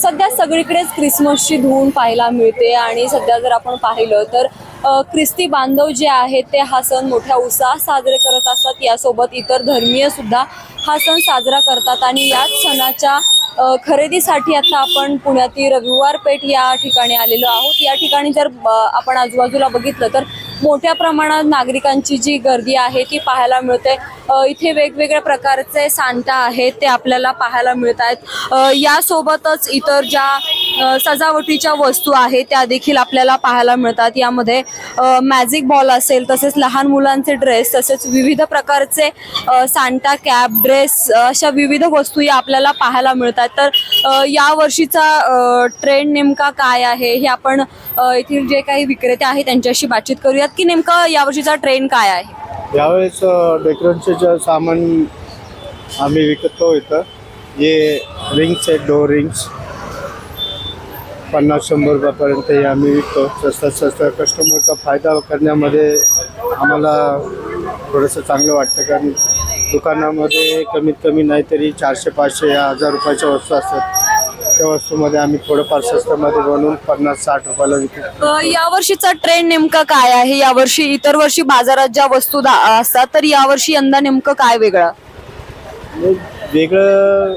सध्या सगळीकडेच क्रिसमसची धूम पाहायला मिळते आणि सध्या जर आपण पाहिलं तर ख्रिस्ती बांधव जे आहेत ते हा सण मोठ्या उत्साहात साजरे करत असतात। यासोबत इतर धर्मीय सुद्धा हा सण साजरा करतात आणि याच सणाच्या खरेदीसाठी आता आपण पुण्यातील रविवार पेठ या ठिकाणी आलेलो आहोत। या ठिकाणी जर आपण आजूबाजूला बघितलं तर मोठ्या प्रमाणात नागरिकांची जी गर्दी आहे ती पाहायला मिळते। इथे वेगवेगळ्या प्रकारचे सांता आहेत ते आपल्याला पाहायला मिळत आहेत। यासोबतच इतर ज्या सजावटीच्या वस्तू आहेत त्या देखील आपल्याला पाहायला मिळतात। यामध्ये मॅजिक बॉल असेल, तसेच लहान मुलांचे ड्रेस, तसेच विविध प्रकारचे सांता कॅप, ड्रेस अशा विविध वस्तू या आपल्याला पाहायला मिळतात। तर या वर्षीचा ट्रेंड नेमका काय आहे हे आपण येथील जे काही विक्रेते आहेत त्यांच्याशी बातचीत करूयात की नेमका यावर्षीचा ट्रेंड काय आहे। यावेळेस डेकोरेशनचं सामान आम्ही विकतो इथं। हे रिंग्स आहेत, डोर रिंग्स 50-100 रुपयापर्यंत हे आम्ही विकतो। स्वस्त कस्टमरचा फायदा करण्यामध्ये आम्हाला थोडंसं चांगलं वाटतं, कारण दुकानामध्ये कमीत कमी नाहीतरी 400-500 या 1000 रुपयाच्या वस्तू असतात। त्या वस्तूमध्ये आम्ही थोडंफार स्वस्तामध्ये बनवून 50-60 रुपयाला विकतो। यावर्षीचा ट्रेंड नेमका काय आहे? यावर्षी इतर वर्षी बाजारात ज्या वस्तू असतात तर यावर्षी यंदा नेमकं काय वेगळं? वेगळं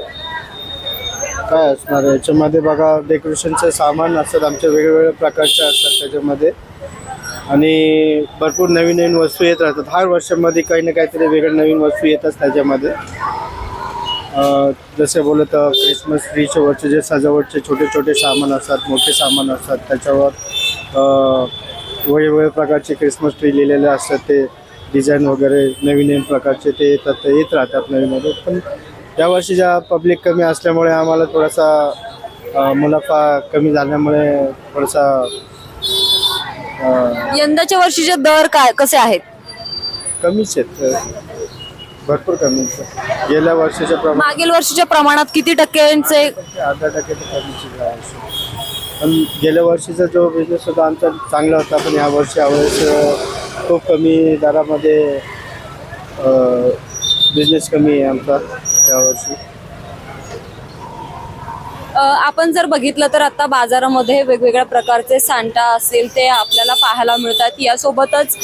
काय असणार याच्यामध्ये बघा, डेकोरेशनचं सामान असतात आमच्या वेगवेगळ्या प्रकारचे असतात त्याच्यामध्ये, आणि भरपूर नवीन नवीन वस्तू येत राहतात। हर वर्षामध्ये काही ना काहीतरी वेगळ्या नवीन वस्तू येतच त्याच्यामध्ये। जसे बोललं तर क्रिसमस ट्रीच्या वरचे जे सजावटचे छोटे छोटे सामान असतात, मोठे सामान असतात, त्याच्यावर वेगवेगळ्या प्रकारचे क्रिसमस ट्री लिहिलेले असतात, ते डिझाईन वगैरे नवीन नवीन प्रकारचे ते येत राहतात नवीनमध्ये। पण यावर्षी ज्या पब्लिक कमी असल्यामुळे आम्हाला थोडासा मुनाफा कमी झाल्यामुळे थोडासा यंदाच्या वर्षीचे दर काय कसे आहेत? कमीच आहेत, भरपूर कमी आहेत। गेल्या वर्षीच्या मागील वर्षीच्या प्रमाणात किती टक्क्यांचे? 10% तर कमीच आहे। पण गेल्या वर्षीचा जो बिझनेस होता आमचा चांगला होता, पण यावेळेस खूप कमी दरामध्ये बिझनेस कमी आहे आमचा यावर्षी। आपण जर बघितलं तर आता बाजारामध्ये वेगवेगळ्या प्रकारचे सांता असेल ते आपल्याला पाहायला मिळतात। यासोबतच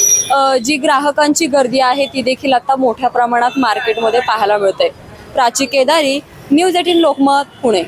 जी ग्राहकांची गर्दी आहे ती देखील आता मोठ्या प्रमाणात मार्केटमध्ये पाहायला मिळते। प्राची केदारी, न्यूज 18 लोकमत, पुणे।